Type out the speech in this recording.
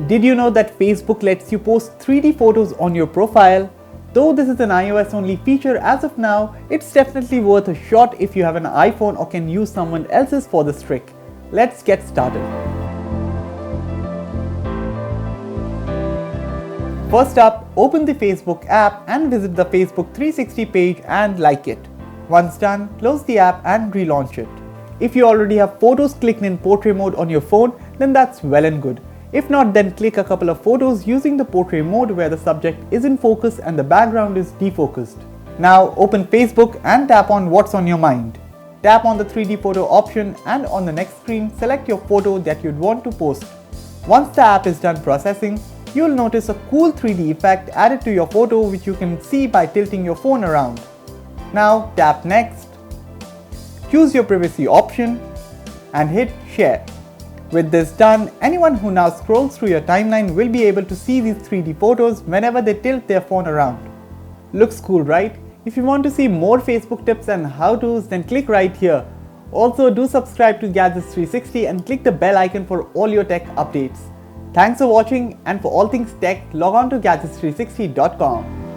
Did you know that Facebook lets you post 3D photos on your profile? Though this is an iOS only feature as of now, it's definitely worth a shot if you have an iPhone or can use someone else's for this trick. Let's get started. First up, open the Facebook app and visit the Facebook 360 page and like it. Once done, close the app and relaunch it. If you already have photos clicked in portrait mode on your phone, then that's well and good. If not, then click a couple of photos using the portrait mode where the subject is in focus and the background is defocused. Now open Facebook and tap on what's on your mind. Tap on the 3D photo option and on the next screen, select your photo that you'd want to post. Once the app is done processing, you'll notice a cool 3D effect added to your photo which you can see by tilting your phone around. Now tap next, choose your privacy option and hit share. With this done, anyone who now scrolls through your timeline will be able to see these 3D photos whenever they tilt their phone around. Looks cool, right? If you want to see more Facebook tips and how-tos, then click right here. Also, do subscribe to Gadgets 360 and click the bell icon for all your tech updates. Thanks for watching, and for all things tech, log on to gadgets360.com.